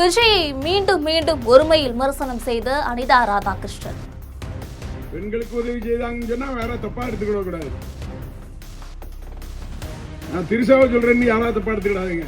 விஜயை மீண்டும் மீண்டும் ஒருமையில் விமர்சனம் செய்த அனிதா ராதாகிருஷ்ணன். பெண்களுக்கு உதவி செய்தாங்கன்னு சொன்னா வேற தப்பா எடுத்துக்கிட கூடாது. நான் திருசாவை சொல்றேன்னு யாராவது தப்பா எடுத்துக்கிடாதீங்க.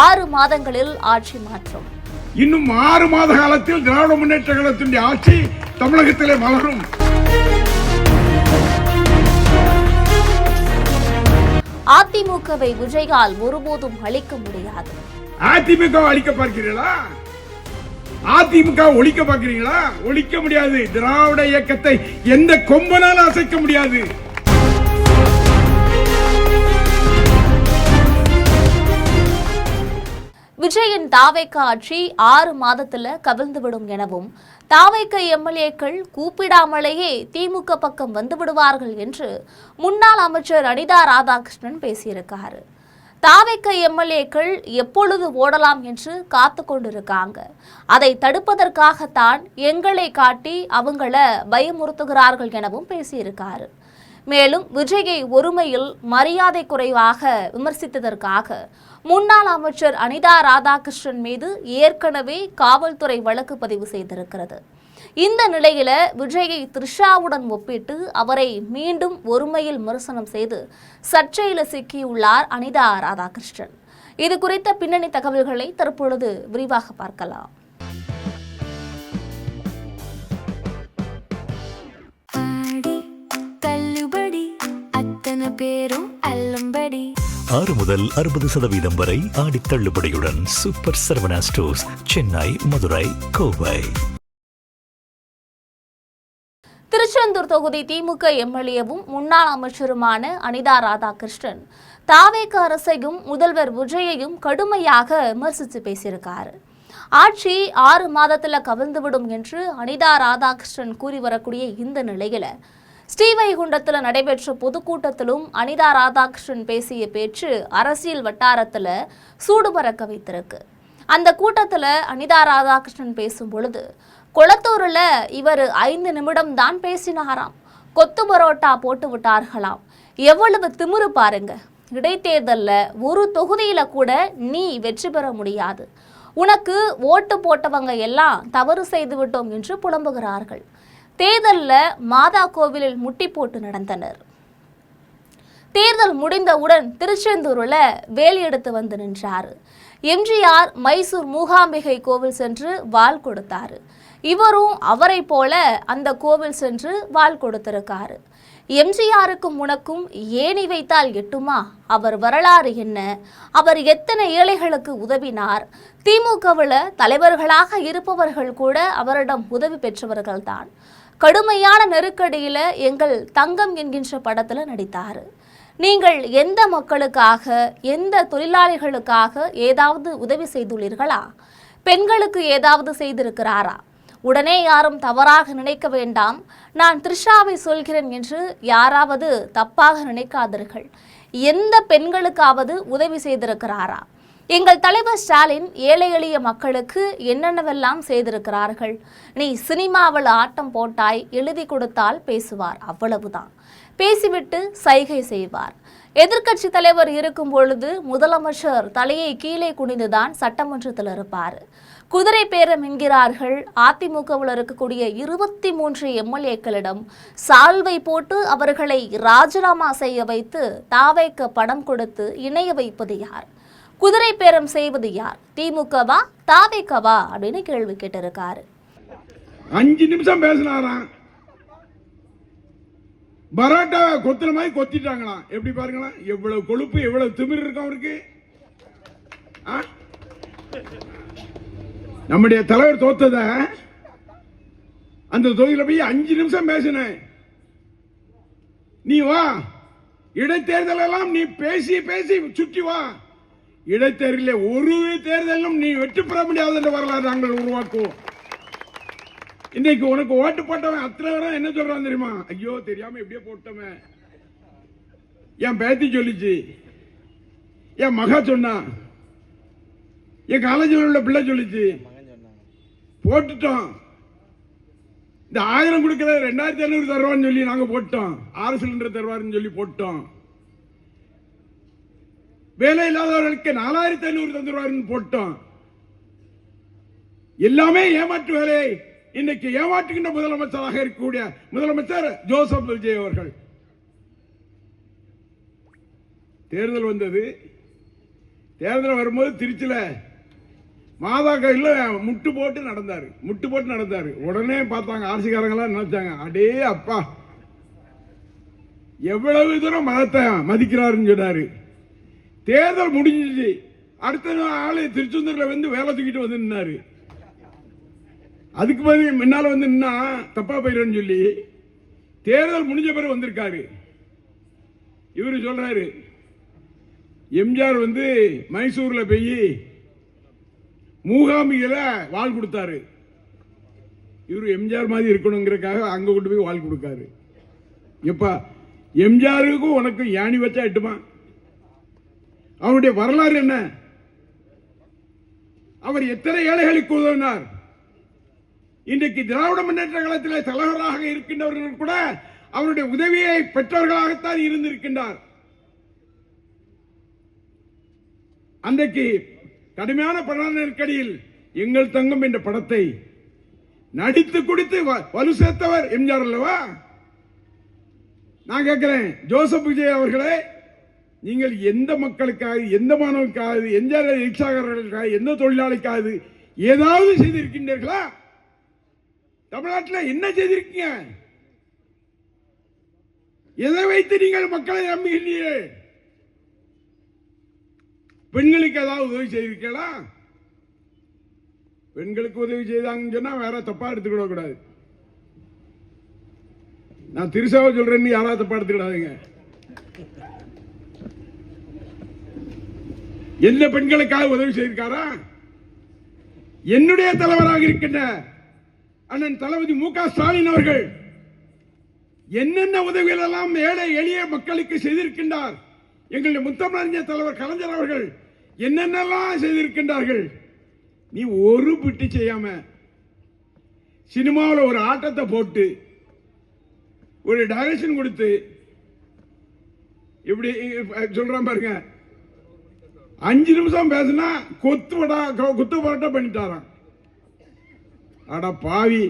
ஆறு மாதங்களில் ஆட்சி மாற்றம். இன்னும் 6 மாத காலத்தில் திராவிட முன்னேற்ற கழகத்தின் ஆட்சி தமிழகத்திலே மலரும். அதிமுகவை விஜயால் ஒருபோதும் அழிக்க முடியாது. அதிமுக அழிக்க பார்க்கிறீர்களா? அதிமுக ஒழிக்க பார்க்கிறீங்களா? ஒழிக்க முடியாது. திராவிட இயக்கத்தை எந்த கொம்பனாலும் அசைக்க முடியாது. விஜயின் தாவேக ஆட்சி 6 மாதத்துல கவிழ்ந்துவிடும் எனவும் தாவேக எம்எல்ஏக்கள் கூப்பிடாமலேயே திமுக பக்கம் வந்து விடுவார்கள் என்று முன்னாள் அமைச்சர் அனிதா ராதாகிருஷ்ணன் பேசியிருக்காரு. தாவேக எம்எல்ஏக்கள் எப்பொழுது ஓடலாம் என்று காத்து கொண்டிருக்காங்க. அதை தடுப்பதற்காகத்தான் எங்களை காட்டி அவங்கள பயமுறுத்துகிறார்கள் எனவும் பேசியிருக்காரு. மேலும் விஜயை ஒருமையில் மரியாதை குறைவாக விமர்சித்ததற்காக முன்னாள் அமைச்சர் அனிதா ராதாகிருஷ்ணன் மீது ஏற்கனவே காவல்துறை வழக்கு பதிவு செய்திருக்கிறது. இந்த நிலையில விஜயை த்ரிஷாவுடன் ஒப்பிட்டு அவரை மீண்டும் ஒருமையில் விமர்சனம் செய்து சர்ச்சையில சிக்கியுள்ளார் அனிதா ராதாகிருஷ்ணன். இது குறித்த பின்னணி தகவல்களை தற்பொழுது விரிவாக பார்க்கலாம். பேரும் அல்லம்படி 6 முதல் 60% வரை ஆடி தள்ளுபடியுடன் சூப்பர் சரவணா ஸ்டோர்ஸ், சென்னை, மதுரை, கோவை. திருச்செந்தூர் தொகுதி திமுக எம்எல்ஏவும் முன்னாள் அமைச்சருமான அனிதா ராதாகிருஷ்ணன் தாவேக அரசையும் முதல்வர் விஜயையும் கடுமையாக விமர்சித்து பேசியிருக்காரு. ஆட்சி 6 மாதத்துல கவிழ்ந்துவிடும் என்று அனிதா ராதாகிருஷ்ணன் கூறி வரக்கூடிய இந்த நிலையில ஸ்ரீவைகுண்டத்தில் நடைபெற்ற பொதுக்கூட்டத்திலும் அனிதா ராதாகிருஷ்ணன் பேசிய பேச்சு அரசியல் வட்டாரத்தில் சூடு பறக்க வைத்திருக்கு. அந்த கூட்டத்தில் அனிதா ராதாகிருஷ்ணன் பேசும் பொழுது கொளத்தூரில் இவர் 5 நிமிடம் தான் பேசினாராம். கொத்து பரோட்டா போட்டு விட்டார்களாம். எவ்வளவு திமிரு பாருங்க. இடைத்தேர்தலில் ஒரு தொகுதியில கூட நீ வெற்றி பெற முடியாது. உனக்கு ஓட்டு போட்டவங்க எல்லாம் தவறு செய்து விட்டோம் என்று புலம்புகிறார்கள். தேர்தலில் மாதா கோவிலில் முட்டி போட்டு நடந்தனர். தேர்தல் முடிந்தவுடன் திருச்செந்தூரில் வேல் எடுத்து வந்து நின்றார். எம்ஜிஆர் மைசூர் மூகாம்பிகை கோவில் சென்று வாள் கொடுத்தாரு. இவரும் அவரை போல அந்த கோவில் சென்று வாள் கொடுத்திருக்காரு. எம்ஜிஆருக்கும் உனக்கும் ஏணி வைத்தால் எட்டுமா? அவர் வரலாறு என்ன? அவர் எத்தனை ஏழைகளுக்கு உதவினார்? திமுகவில் தலைவர்களாக இருப்பவர்கள் கூட அவரிடம் உதவி பெற்றவர்கள்தான். கடுமையான நெருக்கடியில எங்கள் தங்கம் என்கின்ற படத்துல நடித்தாரு. நீங்கள் எந்த மக்களுக்காக, எந்த தொழிலாளிகளுக்காக ஏதாவது உதவி செய்துள்ளீர்களா? பெண்களுக்கு ஏதாவது செய்திருக்கிறாரா? உடனே யாரும் தவறாக நினைக்க வேண்டாம். நான் த்ரிஷாவை சொல்கிறேன் என்று யாராவது தப்பாக நினைக்காதீர்கள். எந்த பெண்களுக்காவது உதவி செய்திருக்கிறாரா? எங்கள் தலைவர் ஸ்டாலின் ஏழை எளிய மக்களுக்கு என்னென்னவெல்லாம் செய்திருக்கிறார்கள். நீ சினிமாவில் ஆட்டம் போட்டாய், எழுதி கொடுத்தால் பேசுவார், அவ்வளவுதான். பேசிவிட்டு சைகை செய்வார். எதிர்க்கட்சி தலைவர் இருக்கும் பொழுது முதலமைச்சர் தலையை கீழே குனிந்துதான் சட்டமன்றத்தில் இருப்பார். குதிரை பேரம் என்கிறார்கள். அதிமுகவில் இருக்கக்கூடிய 23 எம்எல்ஏக்களிடம் சால்வை போட்டு அவர்களை ராஜினாமா செய்ய வைத்து தாவேக பணம் கொடுத்து இணைய வைப்பது யார்? குதிரை பேரம் செய்வது யார்? திமுகவா தாவேகவா அப்படின்னு கேள்வி கேட்டிருக்காரு. 5 நிமிஷம் பேசினாராம். பரோட்டா கொத்துற மாதிரி கொத்திட்டாங்களாம். எப்படி பாருங்களா, எவ்வளவு கொழுப்பு, எவ்வளவு திமிர் இருக்கும் அவருக்கு. நம்முடைய தலைவர் தோத்தத அந்த தொகுதியில போய் 5 நிமிஷம் பேசின. நீ வா, இடைத்தேர்தல் எல்லாம் நீ பேசி பேசி சுற்றி வா. இடைத்தேர்தலில் ஒரு தேர்தலும் நீ வெற்றி பெற முடியாது என்ற வரலாறு நாங்கள் உருவாக்குவோம். இன்னைக்கு உனக்கு ஓட்டு போட்டவன் அத்தனை பேரும் என்ன சொல்றான் தெரியுமா? ஐயோ தெரியாம எப்படியே போட்டவன். என் பேத்தி சொல்லிச்சு, என் மகா சொன்னா, என் காலேஜில் உள்ள பிள்ளை சொல்லிச்சு, போட்டுட்டோம். இந்த 1000 கொடுக்கிற 2500 தருவான்னு சொல்லி நாங்க போட்டோம். 6 சிலிண்டர் தருவாருன்னு சொல்லி போட்டோம். வேலை இல்லாதவர்களுக்கு 4500 தந்துருவாருன்னு போட்டோம். எல்லாமே ஏமாற்று வேலை. இன்னைக்கு ஏமாற்றுகின்ற முதலமைச்சராக இருக்கக்கூடிய முதலமைச்சர் ஜோசப் விஜய் அவர்கள். தேர்தல் வந்தது. தேர்தல் வரும்போது திருச்சியில மாதா கோயில்ல முட்டு போட்டு நடந்தாரு. உடனே பார்த்தாங்க ஆட்சிக்காரங்களாம், நினைச்சாங்க, அடே அப்பா எவ்வளவு தூரம் மதத்தை மதிக்கிறாருன்னு சொன்னாரு. தேர்தல் முடிஞ்சிச்சு. அடுத்த ஆளு திருச்செந்தூர்ல வந்து வேலை தூக்கிட்டு வந்து நின்னாரு. அதுக்கு முன்னால வந்து நின்னா தப்பா போயிடுன்னு சொல்லி தேர்தல் முடிஞ்ச பிறகு வந்திருக்காரு. இவரு சொல்றாரு, எம்ஜிஆர் வந்து மைசூர்ல போய் மூகாம்பிகையில வாழ் கொடுத்தாரு. இவரு எம்ஜிஆர் மாதிரி இருக்கணுங்கிறதுக்காக அங்க கொண்டு போய் வாழ் கொடுக்காரு. எப்ப எம்ஜிஆருக்கும் உனக்கும் யானி வச்சா எட்டுமா? அவருடைய வரலாறு என்ன? அவர் எத்தனை ஏழைகளுக்கு உதவினார்? இன்றைக்கு திராவிட முன்னேற்ற கழகத்தில் தலைவராக இருக்கின்றவர்கள் கூட அவருடைய உதவியை பெற்றவர்களாகத்தான் இருந்திருக்கின்றார். அன்றைக்கு கடுமையான பண நெருக்கடியில் எங்கள் தங்கம் என்ற படத்தை நடித்து கொடுத்து வலு சேர்த்தவர் எம்ஜிஆர் அல்லவா? நான் கேட்கிறேன், ஜோசப் விஜய் அவர்களே, நீங்கள் எந்த மக்களுக்காக, எந்த மாணவனுக்காக, எந்த ரிக்ஷாக்காரர்களுக்காக, எந்த தொழிலாளிக்காக ஏதாவது செய்திருக்கின்றீர்களா? தமிழ்நாட்டில் என்ன செய்திருக்கீங்க? எதை வைத்து நீங்கள் மக்களை நம்புகிறீர்கள்? பெண்களுக்கு ஏதாவது உதவி செய்திருக்கீங்களா? பெண்களுக்கு உதவி செய்தாங்கன்னு சொன்னா வேற தப்பா எடுத்துக்கிட கூடாது. நான் திருசாவை சொல்றேன்னு யாராவது தப்பா எடுத்துக்கிடாதீங்க. எந்த பெண்களுக்காக உதவி செய்திருக்காரா? என்னுடைய தலைவராக இருக்கின்ற அண்ணன் தளபதி மு.க. ஸ்டாலின் அவர்கள் என்னென்ன உதவிகள் எல்லாம் ஏழை எளிய மக்களுக்கு செய்திருக்கின்றார். எங்களுடைய முத்தமிழறிஞர் தலைவர் கலைஞர் அவர்கள் என்னென்னலாம் செய்திருக்கின்றார்கள். நீ ஒரு பிட்டு செய்யாம சினிமாவில் ஒரு ஆட்டத்தை போட்டு ஒரு டைரக்ஷன் கொடுத்து இப்படி சொல்றான் பாருங்க, 5 நிமிஷம் பேசினா குத்து பரோட்டா பண்ணிட்டாராம். அட பாவி,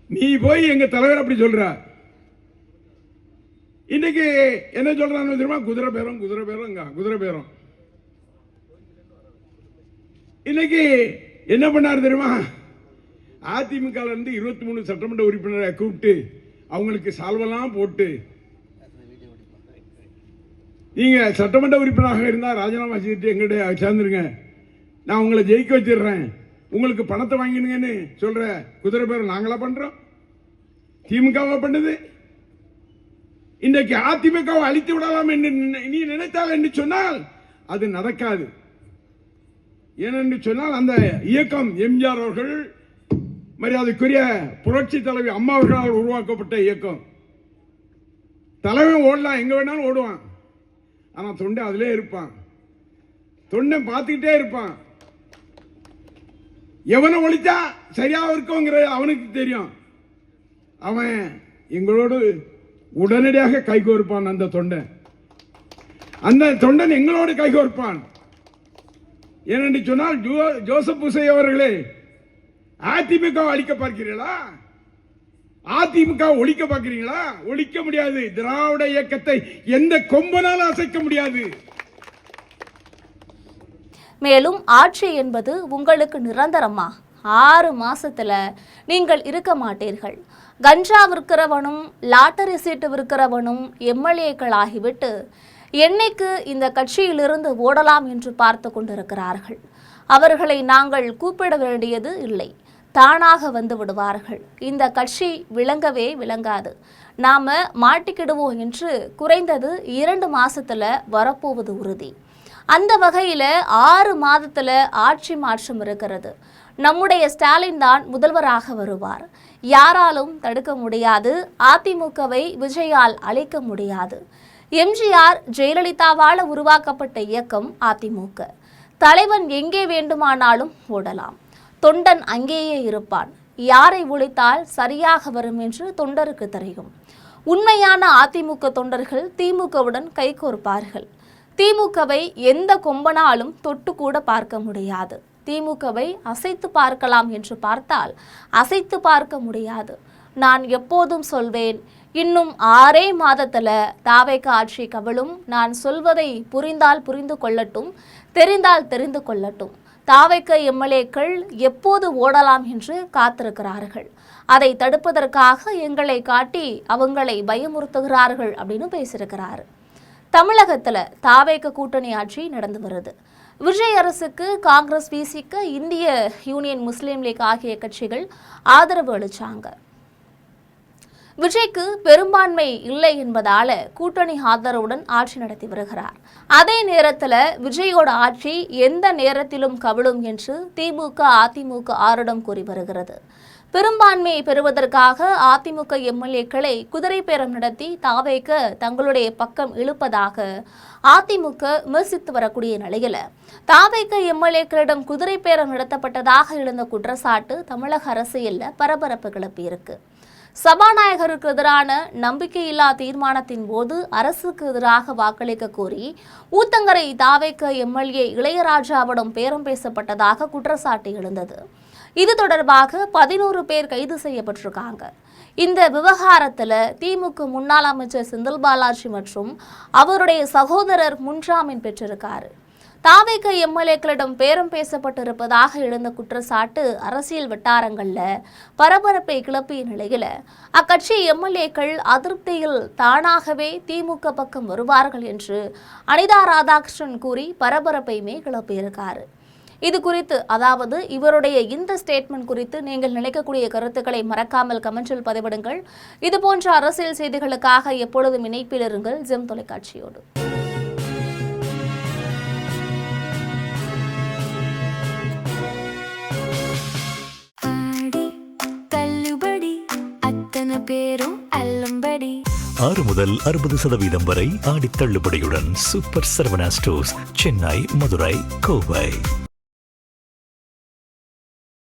நீ போய் எங்க தலைவர் அப்படி சொல்ற. இன்னைக்கு என்ன சொல்றான்னு தெரியுமா? குதிரை பேரம். இன்னைக்கு என்ன பண்ணாரு தெரியுமா? அதிமுக இருந்து 23 சட்டமன்ற உறுப்பினரை கூப்பிட்டு அவங்களுக்கு சால்வெல்லாம் போட்டு, நீங்க சட்டமன்ற உறுப்பினராக இருந்தா ராஜினாமா செய்துட்டு எங்கிட்ட சேர்ந்துருங்க, நான் உங்களை ஜெயிக்க வச்சிடுறேன், உங்களுக்கு பணத்தை வாங்கினுங்கன்னு சொல்ற குதிரை பேரம் நாங்களா பண்றோம்? திமுகவா பண்ணுது? இன்றைக்கு அதிமுகவை அழித்து விடலாம் என்று நீ நினைத்தால் என்று சொன்னால் அது நடக்காது. ஏனென்று சொன்னால் அந்த இயக்கம் எம்ஜிஆர் அவர்கள், மரியாதைக்குரிய புரட்சி தலைவி அம்மா அவர்களால் உருவாக்கப்பட்ட இயக்கம். தலைவன் ஓடலாம், எங்க வேணாலும் ஓடுவான். ஆனா தொண்டை அதிலே இருப்பான். தொண்டை பார்த்துக்கிட்டே இருப்பான். எவனை ஒழிச்சா சரியா இருக்குங்கிற அவனுக்கு தெரியும். அவன் எங்களோடு உடனடியாக கைகோர்ப்பான். அந்த தொண்டன் எங்களோடு கைகோர்ப்பான். ஏனென்று சொன்னால் ஜோசப் விஜய் அவர்களே, அதிமுக அழிக்க பார்க்கிறீர்களா? அதிமுக ஒழிக்க பார்க்கிறீங்களா? ஒழிக்க முடியாது. திராவிட இயக்கத்தை எந்த கொம்பனாலும் அசைக்க முடியாது. மேலும் ஆட்சி என்பது உங்களுக்கு நிரந்தரமா? 6 மாசத்துல நீங்கள் இருக்க மாட்டீர்கள். கஞ்சா விற்கிறவனும் லாட்டரி சீட்டு விற்கிறவனும் எம்எல்ஏக்கள் ஆகிவிட்டு என்னைக்கு இந்த கட்சியிலிருந்து ஓடலாம் என்று பார்த்து கொண்டிருக்கிறார்கள். அவர்களை நாங்கள் கூப்பிட வேண்டியது இல்லை, தானாக வந்து விடுவார்கள். இந்த கட்சி விளங்கவே விளங்காது, நாம மாட்டிக்கிடுவோம் என்று குறைந்தது 2 மாசத்துல வரப்போவது உறுதி. அந்த வகையில 6 மாதத்துல ஆட்சி மாற்றம் இருக்கிறது. நம்முடைய ஸ்டாலின் தான் முதல்வராக வருவார். யாராலும் தடுக்க முடியாது. அதிமுகவை விஜயால் அழிக்க முடியாது. எம்ஜிஆர் ஜெயலலிதாவால் உருவாக்கப்பட்ட இயக்கம் அதிமுக. தலைவன் எங்கே வேண்டுமானாலும் ஓடலாம், தொண்டன் அங்கேயே இருப்பான். யாரை ஒழித்தால் சரியாக வரும் என்று தொண்டருக்கு தெரியும். உண்மையான அதிமுக தொண்டர்கள் திமுகவுடன் கைகோர்ப்பார்கள். திமுகவை எந்த கொம்பனாலும் தொட்டு கூட பார்க்க முடியாது. திமுகவை அசைத்து பார்க்கலாம் என்று பார்த்தால் அசைத்து பார்க்க முடியாது. நான் எப்போதும் சொல்வேன், இன்னும் 6 மாதத்துல தாவேக ஆட்சி கவிழும். நான் சொல்வதை புரிந்தால் புரிந்து கொள்ளட்டும், தெரிந்தால் தெரிந்து கொள்ளட்டும். தாவேக எம்எல்ஏக்கள் எப்போது ஓடலாம் என்று காத்திருக்கிறார்கள். அதை தடுப்பதற்காக எங்களை காட்டி அவங்களை பயமுறுத்துகிறார்கள் அப்படின்னு பேசியிருக்கிறாரு. தமிழகத்துல தாவேக கூட்டணி ஆட்சி நடந்து வருது. விஜய் அரசுக்கு காங்கிரஸ், விசிக, இந்திய யூனியன் முஸ்லீம் லீக் ஆகிய கட்சிகள் ஆதரவு அளிச்சாங்க. விஜய்க்கு பெரும்பான்மை இல்லை என்பதால கூட்டணி ஆதரவுடன் ஆட்சி நடத்தி வருகிறார். அதே நேரத்துல விஜயோட ஆட்சி எந்த நேரத்திலும் கவிழும் என்று திமுக, அதிமுக ஆருடம் கூறி வருகிறது. பெரும்பான்மையை பெறுவதற்காக அதிமுக எம்எல்ஏக்களை குதிரை பேரம் நடத்தி தாவேக தங்களுடைய பக்கம் இழுப்பதாக அதிமுக விமர்சித்து வரக்கூடிய நிலையில தாவேக எம்எல்ஏக்களிடம் குதிரை பேரம் நடத்தப்பட்டதாக எழுந்த குற்றச்சாட்டு தமிழக அரசியல்ல பரபரப்பு கிளப்பியிருக்கு. சபாநாயகருக்கு எதிரான நம்பிக்கையில்லா தீர்மானத்தின் போது அரசுக்கு எதிராக வாக்களிக்க கோரி ஊத்தங்கரை தாவேக எம்எல்ஏ இளையராஜாவிடம் பேரம் பேசப்பட்டதாக குற்றச்சாட்டு எழுந்தது. இது தொடர்பாக 11 பேர் கைது செய்யப்பட்டிருக்காங்க. இந்த விவகாரத்துல திமுக முன்னாள் அமைச்சர் செந்தில் பாலாஜி மற்றும் அவருடைய சகோதரர் முன்ஜாமீன் பெற்றிருக்காரு. தாவேக எம்எல்ஏக்களிடம் பேரம் பேசப்பட்டிருப்பதாக எழுந்த குற்றச்சாட்டு அரசியல் வட்டாரங்கள்ல பரபரப்பை கிளப்பிய நிலையில அக்கட்சி எம்எல்ஏக்கள் அதிருப்தியில் தானாகவே திமுக பக்கம் வருவார்கள் என்று அனிதா ராதாகிருஷ்ணன் கூறி பரபரப்பையுமே கிளப்பியிருக்காரு. இது குறித்து, அதாவது இவருடைய இந்த ஸ்டேட்மெண்ட் குறித்து நீங்கள் நினைக்கக்கூடிய கருத்துக்களை மறக்காமல் கமெண்டில் பதிவிடுங்கள். இது போன்ற அரசியல் செய்திகளுக்காக எப்பொழுதும் இணைப்பில் இருங்கள் ஜெம் தொலைக்காட்சியோடு. பேரும் அல்லம்படி 6 முதல் 60% வரை ஆடி தள்ளுபடியுடன் சூப்பர் சரவணா ஸ்டோர்ஸ், சென்னை, மதுரை, கோவை.